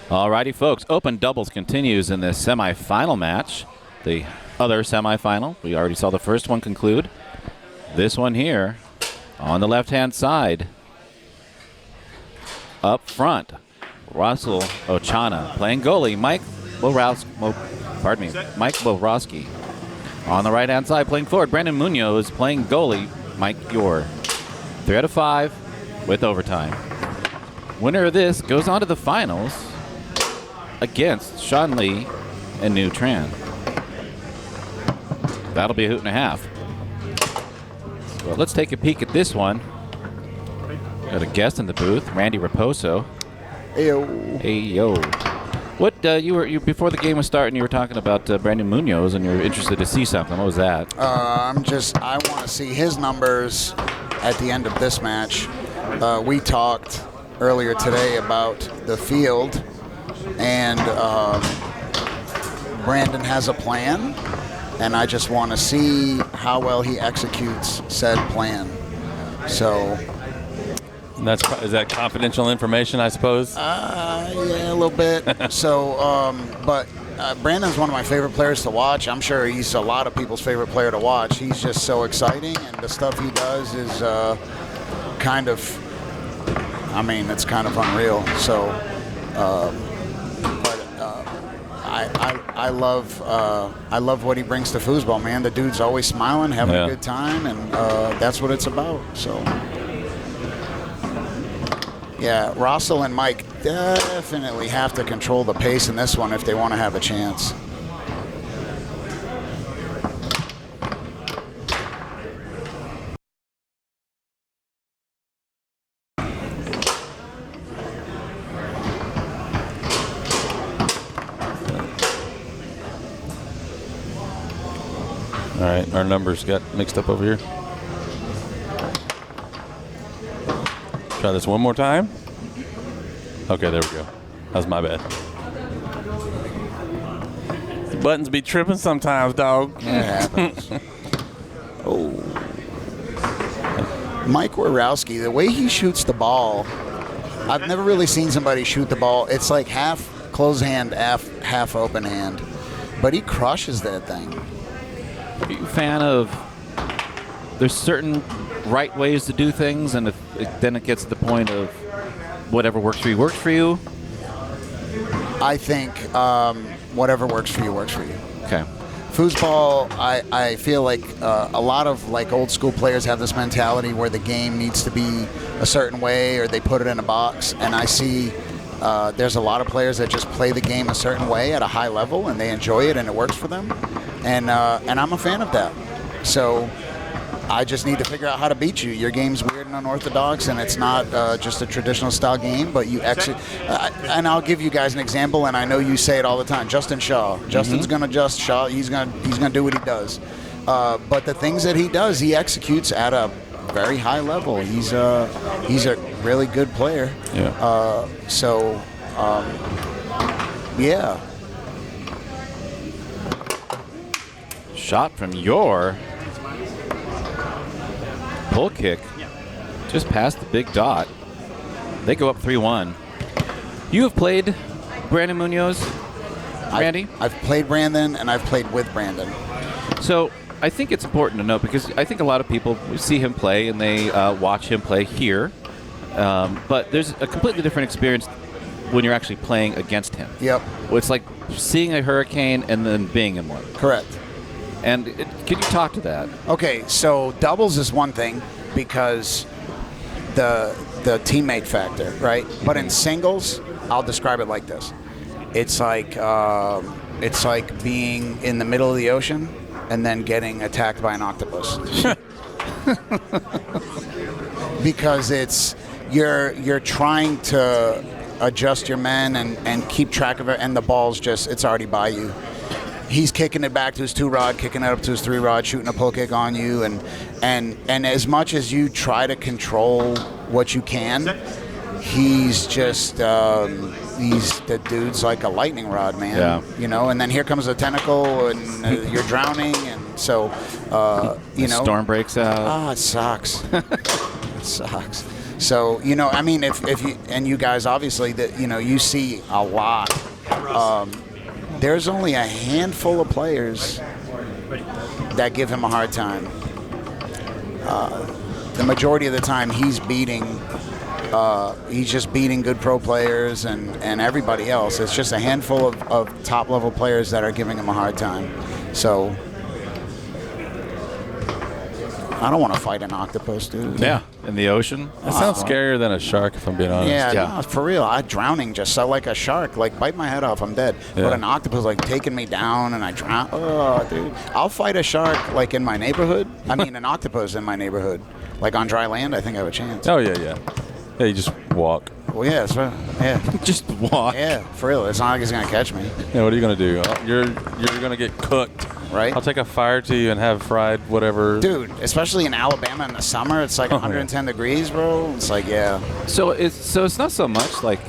Alrighty, folks. Open doubles continues in this semifinal match. The other semifinal. We already saw the first one conclude. This one here on the left-hand side. Up front, Rasel Ochana playing goalie. Mike Weyrowske. On the right-hand side playing forward, Brandon Muñoz playing goalie, Mike Yore. 3 out of 5 with overtime. Winner of this goes on to the finals against Sean Lee and New Tran. That'll be a hoot and a half. Well, let's take a peek at this one. Got a guest in the booth, Randy Raposo. Heyo. Hey yo. What you before the game was starting? You were talking about Brandon Muñoz, and you're interested to see something. What was that? I want to see his numbers at the end of this match. We talked earlier today about the field, and Brandon has a plan, and I just want to see how well he executes said plan. So. Is that confidential information, I suppose? Yeah, a little bit. But Brandon's one of my favorite players to watch. I'm sure he's a lot of people's favorite player to watch. He's just so exciting, and the stuff he does is it's kind of unreal. So, I love what he brings to foosball, man. The dude's always smiling, having a good time, and that's what it's about. So. Yeah, Rasel and Mike definitely have to control the pace in this one if they want to have a chance. All right, our numbers got mixed up over here. Try this one more time. Okay, there we go. That's my bad. The buttons be tripping sometimes, dog. It happens. Oh. Mike Weyrowske, the way he shoots the ball, I've never really seen somebody shoot the ball. It's like half closed hand, half open hand. But he crushes that thing. Are you a fan of, there's certain right ways to do things, and then it gets to the point of whatever works for you works for you? I think whatever works for you works for you. Okay. Foosball, I feel like a lot of like old school players have this mentality where the game needs to be a certain way, or they put it in a box, and I see there's a lot of players that just play the game a certain way at a high level, and they enjoy it and it works for them, and I'm a fan of that. So I just need to figure out how to beat you. Your game's weird and unorthodox, and it's not just a traditional style game, but you actually and I'll give you guys an example, and I know you say it all the time. Justin Shaw. Justin's gonna just Shaw. He's gonna do what he does. But the things that he does, he executes at a very high level. He's a really good player. Yeah. Yeah. Shot from Yore. Pull kick. Just past the big dot. They go up 3-1. You have played Brandon Muñoz, Randy? I've played Brandon, and I've played with Brandon. So I think it's important to note, because I think a lot of people see him play and they watch him play here. But there's a completely different experience when you're actually playing against him. Yep. It's like seeing a hurricane and then being in one. Correct. And can you talk to that? Okay, so doubles is one thing because the teammate factor, right? But in singles, I'll describe it like this: it's like being in the middle of the ocean and then getting attacked by an octopus. Because you're trying to adjust your men and keep track of it, and the ball's it's already by you. He's kicking it back to his 2-rod, kicking it up to his 3-rod, shooting a pull kick on you, and as much as you try to control what you can, he's just the dude's like a lightning rod, man. Yeah. You know, and then here comes a tentacle, and you're drowning, and so Storm breaks out. it sucks. It sucks. So, I mean, if you, and you guys obviously, that you see a lot. There's only a handful of players that give him a hard time. The majority of the time, he's just beating good pro players and everybody else. It's just a handful of top-level players that are giving him a hard time. So I don't want to fight an octopus, dude. Yeah, in the ocean. That sounds scarier than a shark, if I'm being honest. Yeah, no, for real. Drowning just so like a shark. Like, bite my head off, I'm dead. Yeah. But an octopus, like, taking me down and I drown. Oh, dude. I'll fight a shark, like, in my neighborhood. I mean, an octopus in my neighborhood. Like, on dry land, I think I have a chance. Oh, yeah. Yeah, you just walk. Well, yeah, that's right. Yeah. Just walk. Yeah, for real. It's not like he's going to catch me. Yeah, what are you going to do? You're going to get cooked. Right? I'll take a fire to you and have fried whatever. Dude, especially in Alabama in the summer, it's like 110 degrees, bro. It's like, yeah. So it's not so much like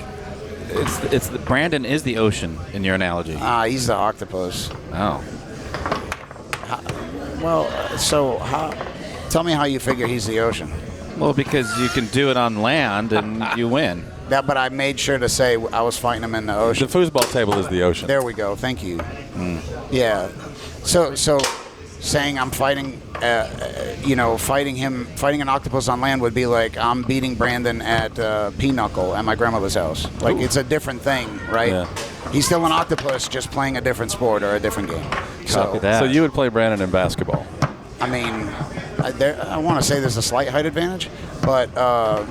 it's Brandon is the ocean in your analogy. He's the octopus. Oh. Tell me how you figure he's the ocean. Well, because you can do it on land and you win. But I made sure to say I was fighting him in the ocean. The foosball table is the ocean. There we go. Thank you. Yeah. So saying I'm fighting, fighting an octopus on land would be like I'm beating Brandon at Pinochle at my grandmother's house. Like, it's a different thing, right? Yeah. He's still an octopus, just playing a different sport or a different game. Copy that. So you would play Brandon in basketball? I mean, I want to say there's a slight height advantage, but I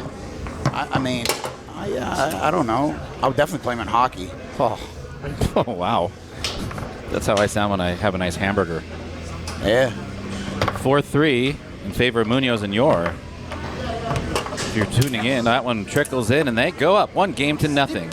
don't know. I would definitely play him in hockey. Oh, wow. That's how I sound when I have a nice hamburger. Yeah. 4-3 in favor of Muñoz and Yore. If you're tuning in, that one trickles in, and they go up 1-0.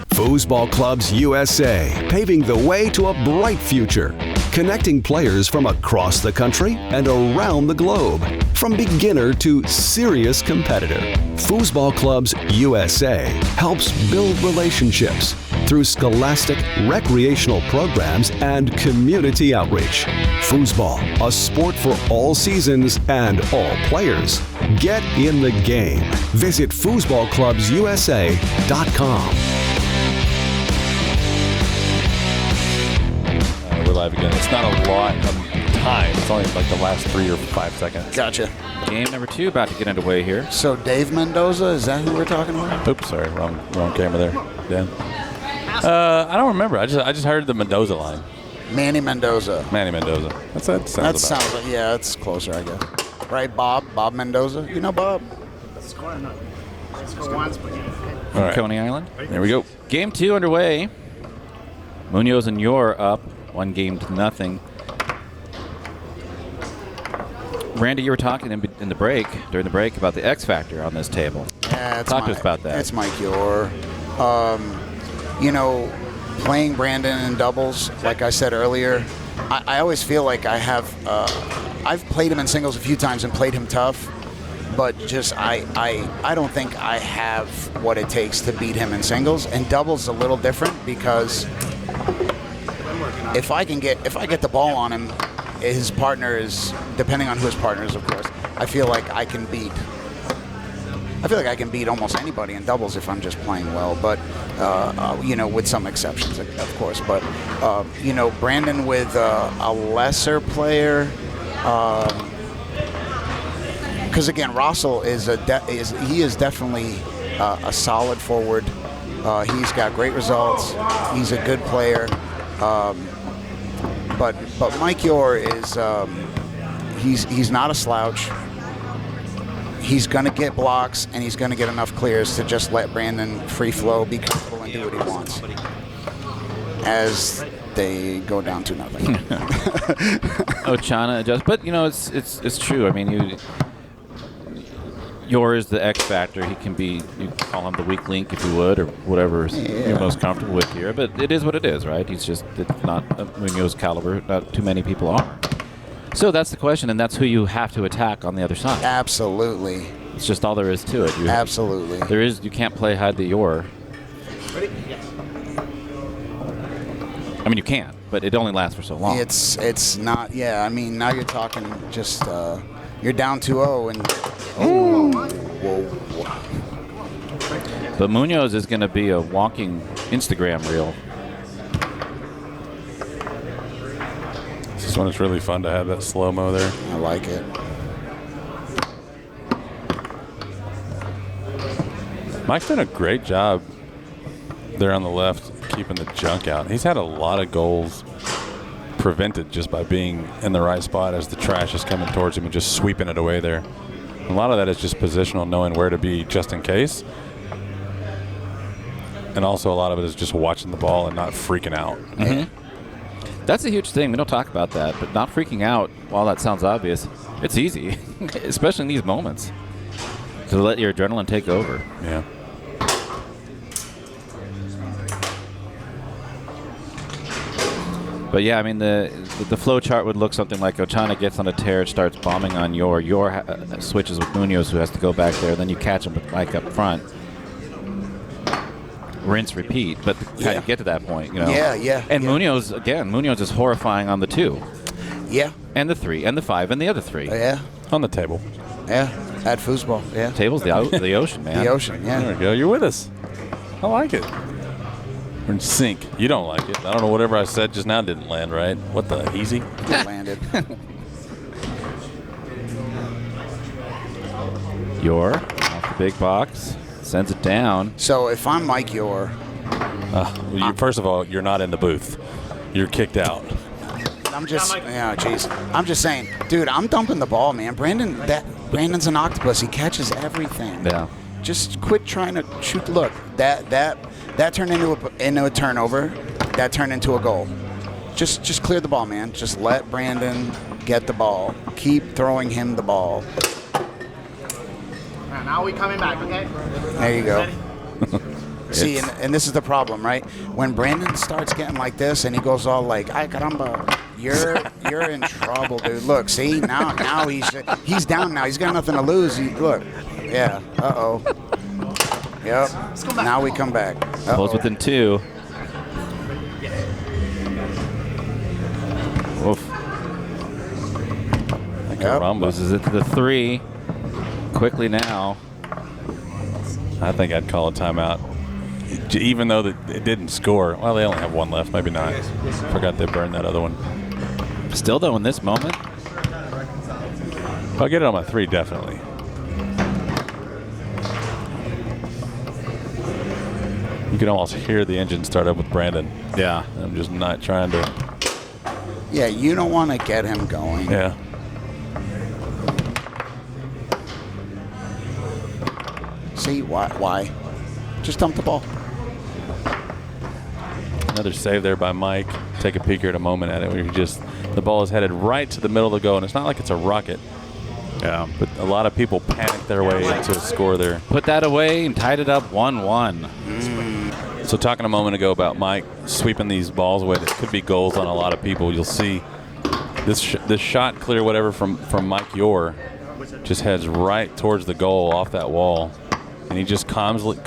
Foosball Clubs USA, paving the way to a bright future. Connecting players from across the country and around the globe. From beginner to serious competitor. Foosball Clubs USA helps build relationships through scholastic, recreational programs, and community outreach. Foosball, a sport for all seasons and all players. Get in the game. Visit foosballclubsusa.com. We're live again. It's not a lot of time. It's only like the last 3 or 5 seconds. Gotcha. Game number 2 about to get underway here. So Dave Mendoza, is that who we're talking about? Oops, sorry, wrong camera there. Dan. I don't remember. I just heard the Mendoza line. Manny Mendoza. Manny Mendoza. That sounds about Like, yeah, that's closer, I guess. Right, Bob Mendoza. You know Bob? Score once, but yeah. All right. Coney Island. There we go. Game 2 underway. Muñoz and Yore up 1-0. Randy, you were talking during the break about the X factor on this table. Yeah, Talk to us about that. It's Mike Yore. Playing Brandon in doubles, like I said earlier, I always feel like I've played him in singles a few times and played him tough, but just I don't think I have what it takes to beat him in singles. And doubles is a little different because if I get the ball on him, his partner is, depending on who his partner is, of course, I feel like I can beat almost anybody in doubles if I'm just playing well, but with some exceptions, of course. But Brandon with a lesser player, because again, Rasel is definitely a solid forward. He's got great results. He's a good player. But Mike Yore is he's not a slouch. He's going to get blocks, and he's going to get enough clears to just let Brandon free flow, be comfortable, and do what he wants. As they go down 2-0. Ochana adjusts, but it's true. I mean, Yore is the X factor. He can be, you call him the weak link if you would, or whatever you're most comfortable with here. But it is what it is, right? It's not a Muñoz caliber. Not too many people are. So that's the question, and that's who you have to attack on the other side. Absolutely. It's just all there is to it. Absolutely. You can't play hide the Yore. Ready? Yes. I mean, you can, but it only lasts for so long. It's not. Yeah, I mean, now you're talking just you're down 2-0 and whoa. But Muñoz is going to be a walking Instagram reel. This one is really fun to have that slow-mo there. I like it. Mike's done a great job there on the left, keeping the junk out. He's had a lot of goals prevented just by being in the right spot as the trash is coming towards him and just sweeping it away there. A lot of that is just positional, knowing where to be just in case. And also a lot of it is just watching the ball and not freaking out. Mm-hmm. That's a huge thing. We don't talk about that, but not freaking out, while that sounds obvious, it's easy, especially in these moments, to let your adrenaline take over. Yeah. But yeah, I mean, the flow chart would look something like Ochana gets on a tear, starts bombing on Yore. Yore switches with Muñoz, who has to go back there. Then you catch him with Mike up front. Rinse, repeat. But kind of get to that point, you know. Yeah. And Muñoz, again, Muñoz is horrifying on the 2. Yeah. And the 3, and the 5, and the other 3. Yeah. On the table. Yeah. At foosball. Yeah. Table's the ocean, man. The ocean, yeah. There we go. You're with us. I like it. We're in sync. You don't like it. I don't know. Whatever I said just now didn't land right. What the? Easy? It landed. Yore off the big box. Sends it down. So if I'm Mike Yore, First of all, you're not in the booth. You're kicked out. I'm just, I'm just saying, dude, I'm dumping the ball, man. Brandon's an octopus. He catches everything. Yeah. Just quit trying to shoot. Look, that turned into a turnover. That turned into a goal. Just clear the ball, man. Just let Brandon get the ball. Keep throwing him the ball. Now we coming back, okay? There you go. See, and this is the problem, right? When Brandon starts getting like this and he goes all like, "Ay caramba," you're in trouble, dude. Look, see, now he's down now. He's got nothing to lose. Look, yeah. Yep. Now we come back. Pulls within 2. Oof. Yep. Loses it to the 3. Quickly now. I think I'd call a timeout. Even though it didn't score. Well, they only have 1 left. Maybe not. Forgot they burned that other one. Still, though, in this moment. I'll get it on my 3, definitely. You can almost hear the engine start up with Brandon. Yeah. I'm just not trying to. Yeah, you don't want to get him going. Yeah. See, why? Just dump the ball. Another save there by Mike. Take a peek here at a moment at it where the ball is headed right to the middle of the goal, and it's not like it's a rocket. Yeah. But a lot of people panic their way into a score there. Put that away and tied it up 1-1. So talking a moment ago about Mike sweeping these balls away that could be goals on a lot of people, you'll see this shot clear whatever from Mike Yore just heads right towards the goal off that wall. And he just calmly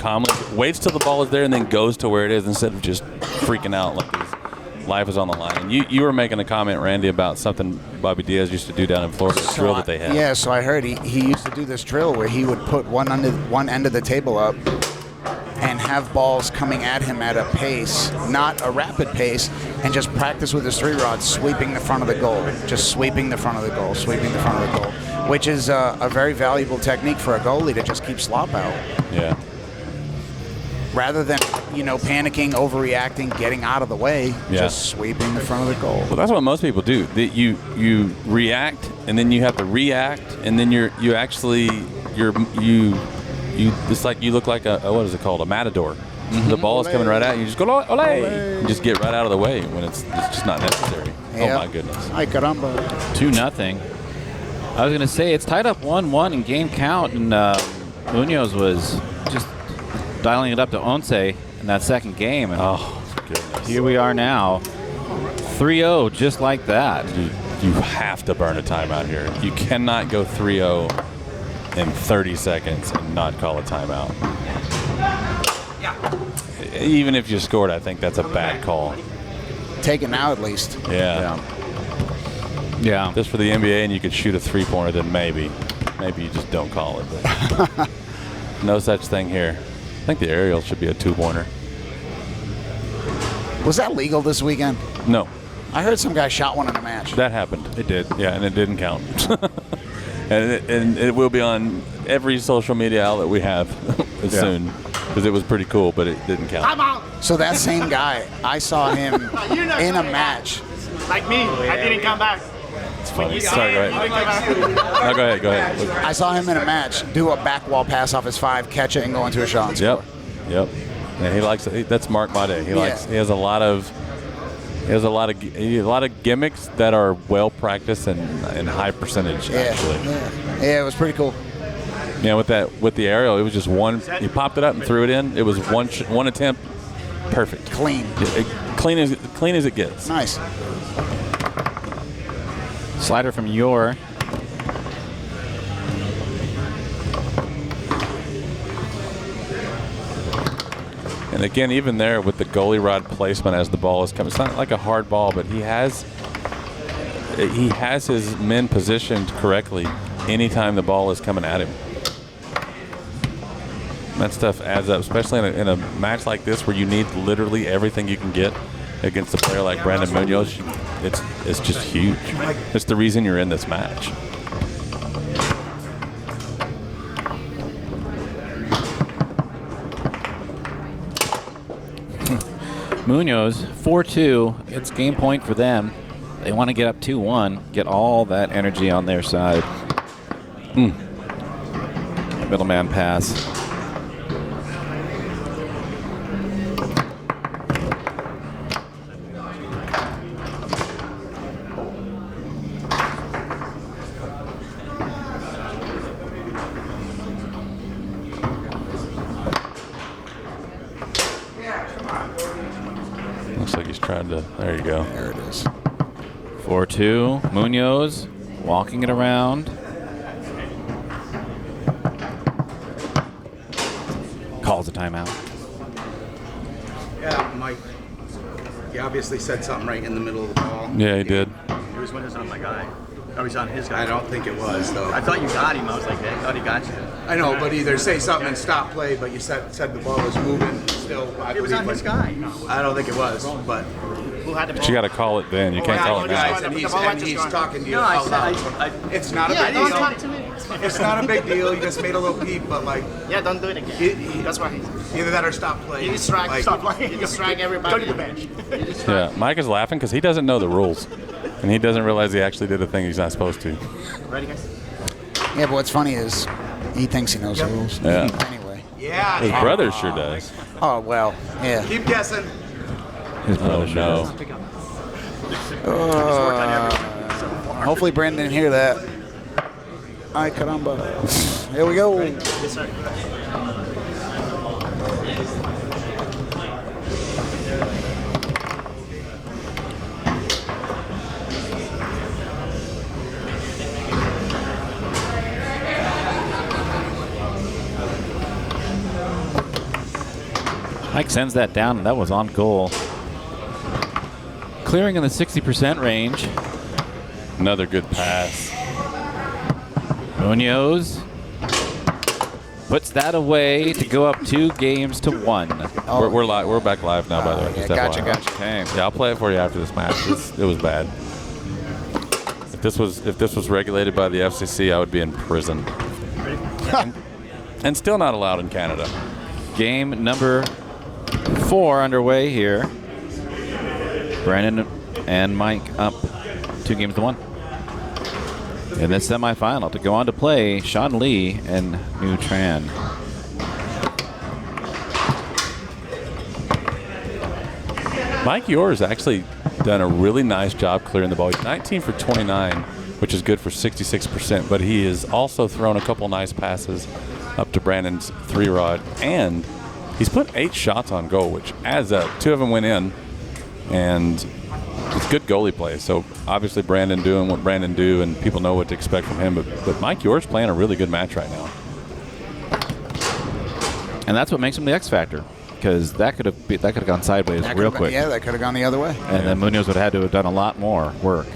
waits till the ball is there and then goes to where it is instead of just freaking out like his life is on the line. And you were making a comment, Randy, about something Bobby Diaz used to do down in Florida, a drill that they had. Yeah, so I heard he used to do this drill where he would put one end of the table up and have balls coming at him at a pace, not a rapid pace, and just practice with his 3-rod, sweeping the front of the goal. Just sweeping the front of the goal, sweeping the front of the goal, which is a very valuable technique for a goalie to just keep slop out. Yeah. Rather than, panicking, overreacting, getting out of the way, just sweeping the front of the goal. Well, that's what most people do. You react, and then you have to react, and then it's like you look like a what is it called? A matador. Mm-hmm. The ball is coming right at you. You just go, ole! And just get right out of the way when it's just not necessary. Yep. Oh, my goodness. Ay, caramba. 2-0. I was going to say, it's tied up 1-1 in game count, and Muñoz was just dialing it up to Once in that second game. And goodness. Here we are now. 3-0, just like that. You have to burn a timeout here. You cannot go 3-0 in 30 seconds and not call a timeout. Even if you scored, I think that's a bad call. Take it now at least. Yeah. Just for the NBA and you could shoot a 3-pointer, then maybe you just don't call it. But No such thing here. I think the aerial should be a two-pointer. Was that legal this weekend? No, I heard some guy shot one in a match. that happened. It did. Yeah, and it didn't count. and it will be on every social media outlet we have soon, because it was pretty cool, but it didn't count. I'm out. So that same guy, I saw him in a match. Like me, I didn't come back. It's funny. Sorry, go ahead. No, go ahead. I saw him in a match do a back wall pass off his 5, catch it, and go into a shot and score. Yep. Yeah, he likes it. That's Mark Bade. He has a lot of gimmicks that are well practiced and high percentage actually. Yeah, it was pretty cool. Yeah, with the aerial, it was just one. He popped it up and threw it in. It was one attempt, perfect, Clean. clean as it gets. Nice. Slider from Yore. And again, even there with the goalie rod placement as the ball is coming, it's not like a hard ball, but he has his men positioned correctly anytime the ball is coming at him. That stuff adds up, especially in a match like this where you need literally everything you can get against a player like Brandon Muñoz. It's just huge. It's the reason you're in this match. Muñoz, 4-2. It's game point for them. They want to get up 2-1, get all that energy on their side. Middleman pass. Looks like he's trying to. There you go. There it is. 4-2. Muñoz walking it around. Calls a timeout. Yeah, Mike. He obviously said something right in the middle of the ball. Yeah, he did. It was when it was on my guy. Oh, he's on his guy. I don't think it was, though. I thought you got him. I was like, I thought he got you. I know, but either say something and stop play, but you said the ball was moving still. It was on his guy. I don't think it was, but Who had the ball? But you got to call it then. You can't call it guys, now. and The ball went he's just talking to you No, I out said, loud. It's not a Yeah, big don't deal. talk to me. It's not a big deal. You just made a little peep, but like Yeah, don't do it again. He- That's why he's. either that or stop playing. You distract. Like, Stop playing. You distract everybody. Go to the bench. Yeah, Mike is laughing because he doesn't know the rules, and he doesn't realize he actually did a thing he's not supposed to. Ready, guys? Yeah, but what's funny is he thinks he knows the rules. Yeah. Anyway. Yeah. His brother sure does. Oh, well, yeah. Keep guessing. Oh no. Hopefully Brandon didn't hear that. Ay, caramba. Here we go. Yes, sir. Mike sends that down, and that was on goal. Clearing in the 60% range. Another good pass. Muñoz puts that away to go up 2-1. We're live. We're back live now, by the way. yeah, Just gotcha, FYI. gotcha. Okay. Yeah, I'll play it for you after this match. It was bad. If this was regulated by the FCC, I would be in prison. and still not allowed in Canada. Game number 4 underway here. Brandon and Mike up 2-1. In this semifinal to go on to play Sean Lee and New Tran. Mike Yore has actually done a really nice job clearing the ball. He's 19 for 29, which is good for 66%, but he has also thrown a couple nice passes up to Brandon's 3-rod, and he's put 8 shots on goal, which adds up. 2 of them went in, and it's good goalie play. So obviously Brandon doing what Brandon do, and people know what to expect from him, but Mike Yore's playing a really good match right now. And that's what makes him the X factor, because that could have gone sideways That real could've quick. Yeah, that could have gone the other way. And then Muñoz would have had to have done a lot more work.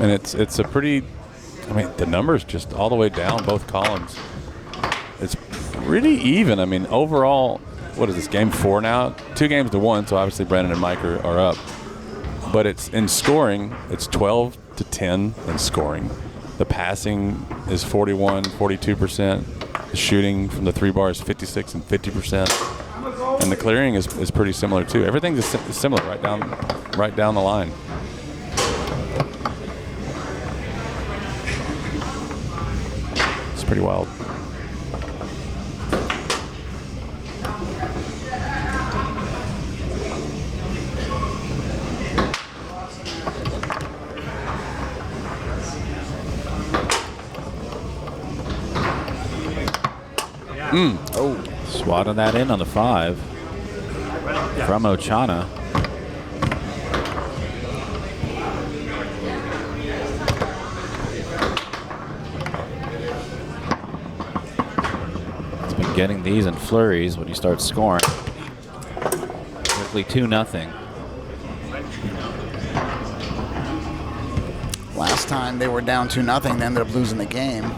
And it's a pretty, I mean, the numbers just all the way down both columns. It's pretty even. I mean, overall, what is this, game 4 now? 2 games to 1, so obviously Brandon and Mike are up. But it's in scoring, it's 12-10 in scoring. The passing is 41, 42%. The shooting from the 3 bar is 56 and 50%. And the clearing is pretty similar too. Everything is similar right down the line. It's pretty wild. Oh, swatting that in on the 5 from Ochana. He's been getting these in flurries when he starts scoring. Quickly 2-0. Last time they were down 2-0, they ended up losing the game.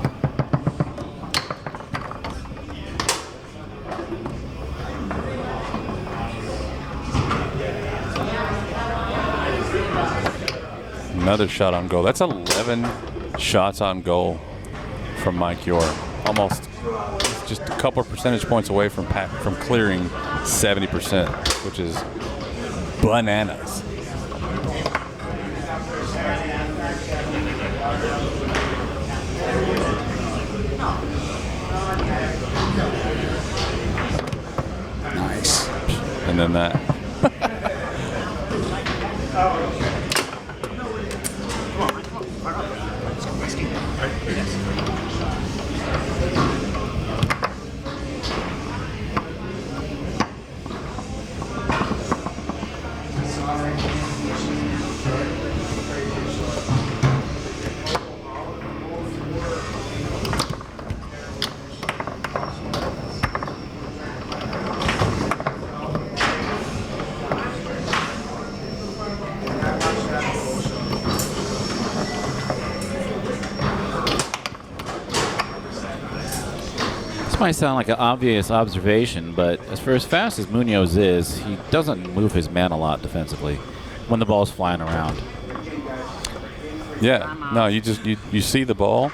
Another shot on goal. That's 11 shots on goal from Mike Yore. Almost just a couple of percentage points away from clearing 70%, which is bananas. Nice. And then that. This might sound like an obvious observation, but as fast as Muñoz is, he doesn't move his man a lot defensively when the ball's flying around. Yeah, no, you see the ball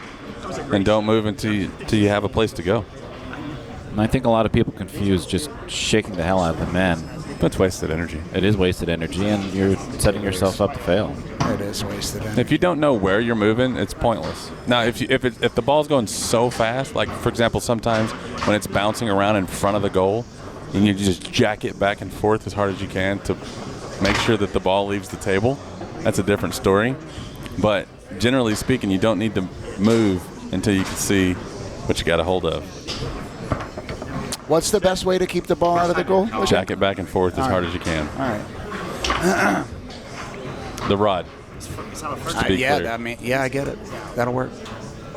and don't move until you have a place to go. And I think a lot of people confuse just shaking the hell out of the men. That's wasted energy. It is wasted energy, and you're setting yourself up to fail. It is wasted energy. If you don't know where you're moving, it's pointless. Now, if the ball's going so fast, like for example, sometimes when it's bouncing around in front of the goal, and you just jack it back and forth as hard as you can to make sure that the ball leaves the table, that's a different story. But generally speaking, you don't need to move until you can see what you got a hold of. What's the best way to keep the ball out of the goal? Jack it back and forth as hard as you can. All right. The rod. To be Yeah, clear. I mean, yeah, I get it. That'll work.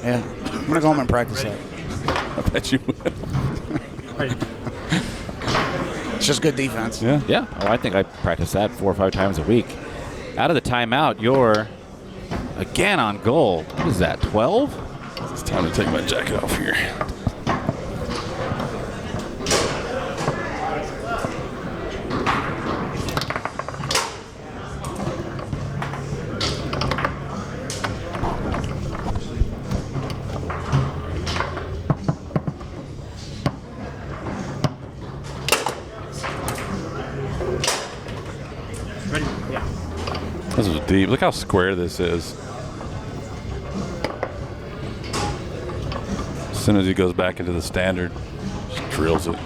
Yeah, I'm gonna go home and practice that. I bet you will. It's just good defense. Yeah. Yeah, oh, I think I practice that 4 or 5 times a week. Out of the timeout, you're again on goal. What is that, 12? It's time to take my jacket off here. Ready? Yeah. This is deep. Look how square this is. As soon as he goes back into the standard, just drills it.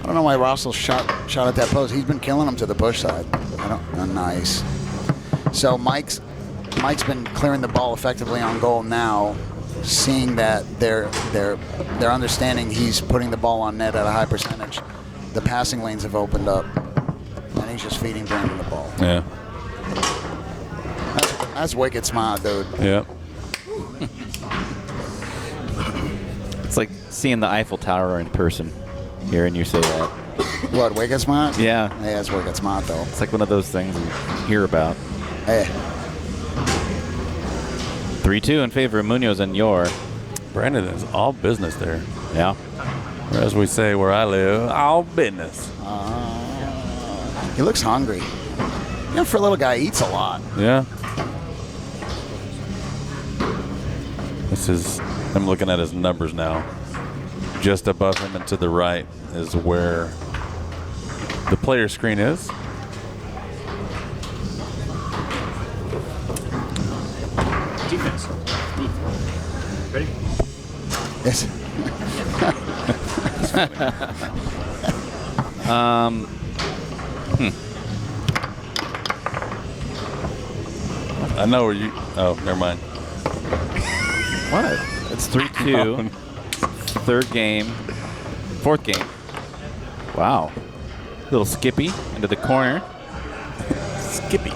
I don't know why Rasel shot at that post. He's been killing them to the push side. Nice. So Mike's been clearing the ball effectively on goal now, seeing that they're understanding he's putting the ball on net at a high percentage. The passing lanes have opened up, and he's just feeding Brandon the ball. Yeah. That's a good That's wicked smart, dude. Yeah. It's like seeing the Eiffel Tower in person, hearing you say that. What, wicked smart? Yeah. Yeah, it's wicked smart, though. It's like one of those things you hear about. Hey. 3-2 in favor of Muñoz and Yore. Brandon is all business there. Yeah. Or as we say where I live, all business. He looks hungry. You know, for a little guy, he eats a lot. Yeah. This is, I'm looking at his numbers now. Just above him and to the right is where the player screen is. Defense. Ready? Yes. I know where you. Oh, never mind. What? It's 3-2. Third game. Fourth game. Wow. Little Skippy into the corner. Skippy.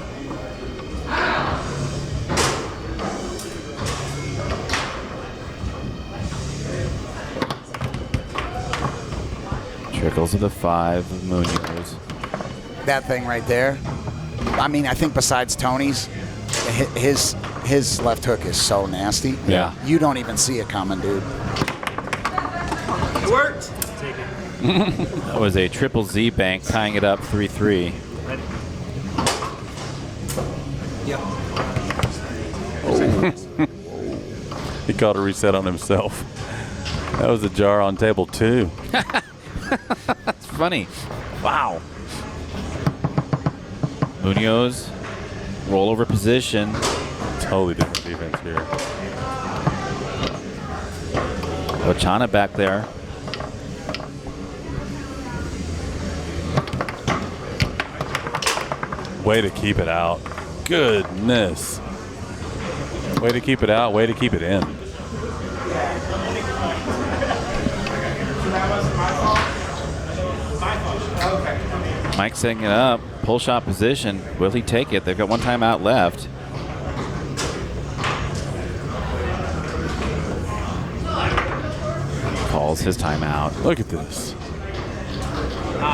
Trickles to the 5 of Muñoz. That thing right there. I mean, I think besides Tony's, his left hook is so nasty. Yeah. You don't even see it coming, dude. It worked. Take it. That was a triple Z bank tying it up 3-3. Ready? He called a reset on himself. That was a jar on table 2. That's funny. Wow. Muñoz, rollover position. Totally different defense here. Ochana back there. Way to keep it out. Goodness. Way to keep it out. Way to keep it in. Mike setting it up. Pull shot position. Will he take it? They've got one timeout left. Calls his timeout. Look at this.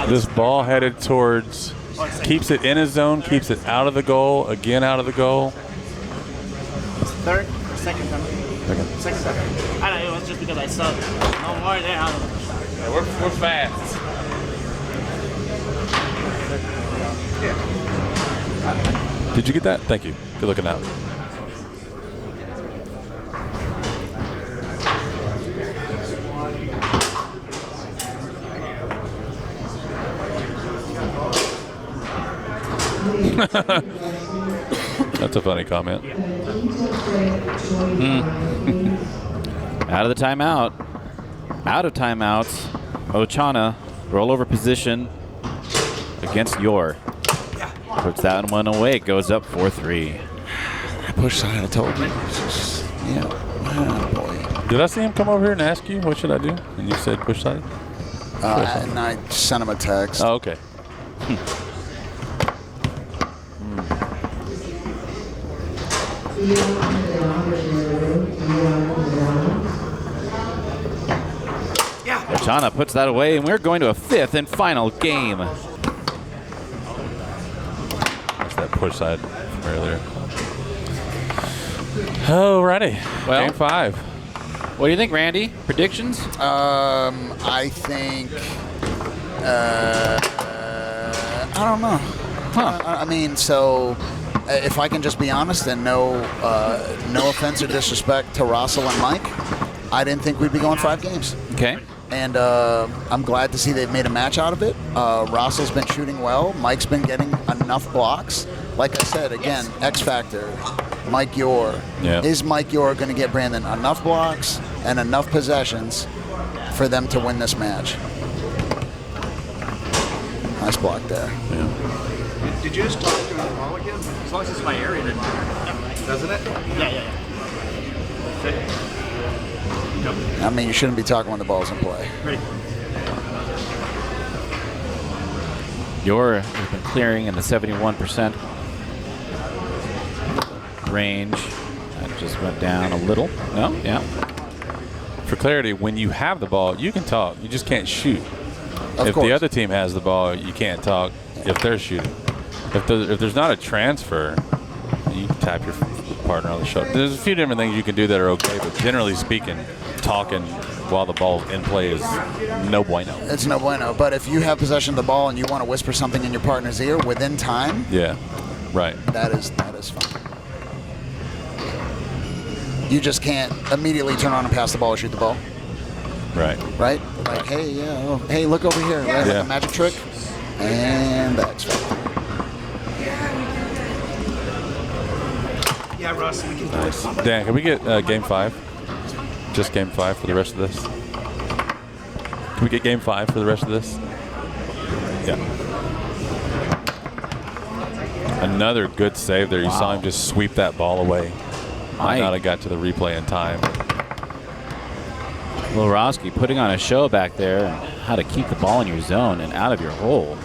This ball headed towards, keeps it in his zone, keeps it out of the goal, again out of the goal. Third or second time? Second time. I don't know, it was just because I saw no more there. I don't know. We're fast. Did you get that? Thank you. Good looking out. That's a funny comment. Out of the timeout. Out of timeouts. Ochana, rollover position against Yore. Puts that one away. Goes up 4-3. Push side, I told you. Yeah. Oh, boy. Did I see him come over here and ask you what should I do? And you said push side? And I sent him a text. Oh, okay. Ochana puts that away, and we're going to a fifth and final game. That's that push side from earlier. Alrighty. Well, Game 5. What do you think, Randy? Predictions? I think. I don't know. I mean, so if I can just be honest, and no offense or disrespect to Rasel and Mike, I didn't think we'd be going 5 games. Okay. And I'm glad to see they've made a match out of it. Rasel's been shooting well. Mike's been getting enough blocks. Like I said, again, X Factor, Mike Yore. Yeah. Is Mike Yore going to get Brandon enough blocks and enough possessions for them to win this match? Nice block there. Yeah. Did you just talk to the ball again? As long as it's my area, then doesn't it? Yeah. I mean, you shouldn't be talking when the ball's in play. Ready? Yore has been clearing in the 71%. range. That just went down a little. No? Yeah. For clarity, when you have the ball, you can talk. You just can't shoot. If course. the other team has the ball, you can't talk if they're shooting. If there's not a transfer, you can tap your partner on the shoulder. There's a few different things you can do that are okay, but generally speaking, talking while the ball's in play is no bueno. It's no bueno. But if you have possession of the ball and you want to whisper something in your partner's ear within time, Yeah, right. that is fine. You just can't immediately turn on and pass the ball or shoot the ball, Right. right? Like, hey, yeah, oh, hey, look over here, right? Yeah. Like a magic trick, and that's fine. Yeah, Russ, we can do it. Dan, can we get game 5? Just game 5 for the rest of this? Can we get game 5 for the rest of this? Yeah. Another good save there. You saw him just sweep that ball away. Might not have got to the replay in time. Weyrowske putting on a show back there and how to keep the ball in your zone and out of your hole.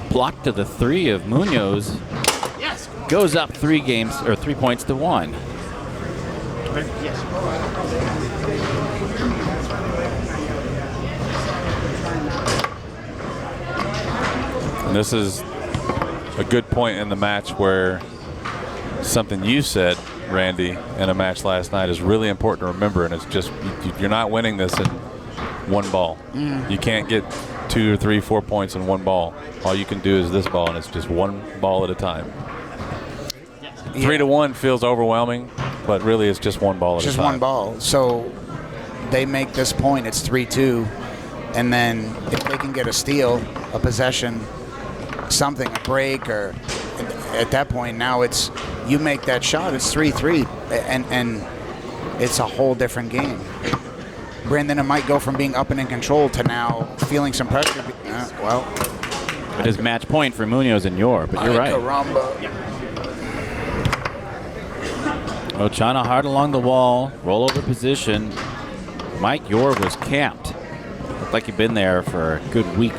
Block to the 3 of Muñoz. Yes. Goes up 3 points to 1. Yes. And this is a good point in the match where something you said, Randy, in a match last night is really important to remember, and it's just you're not winning this in one ball. You can't get 2 or 3, 4 points in one ball. All you can do is this ball, and it's just one ball at a time. 3-1 feels overwhelming, but really it's just one ball at a time. Just one ball. So they make this point, it's 3-2, and then if they can get a steal, a possession, something, a break, or at that point now it's you make that shot, it's 3-3, and it's a whole different game. Brandon, it might go from being up and in control to now feeling some pressure. Well, It is match point for Muñoz and Yore, but you're right. Caramba. Ochana hard along the wall, rollover position. Mike Yore was camped. Looked like he'd been there for a good week.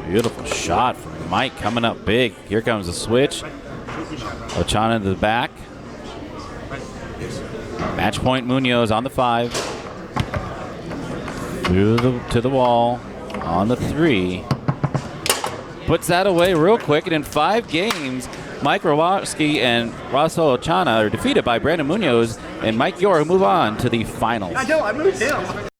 Beautiful shot from Mike coming up big. Here comes the switch. Ochana to the back. Match point Muñoz on the 5. To the wall on the 3. Puts that away real quick, and in 5 games, Mike Weyrowske and Rasel Ochana are defeated by Brandon Muñoz and Mike Yore, who move on to the finals. I know, I moved him.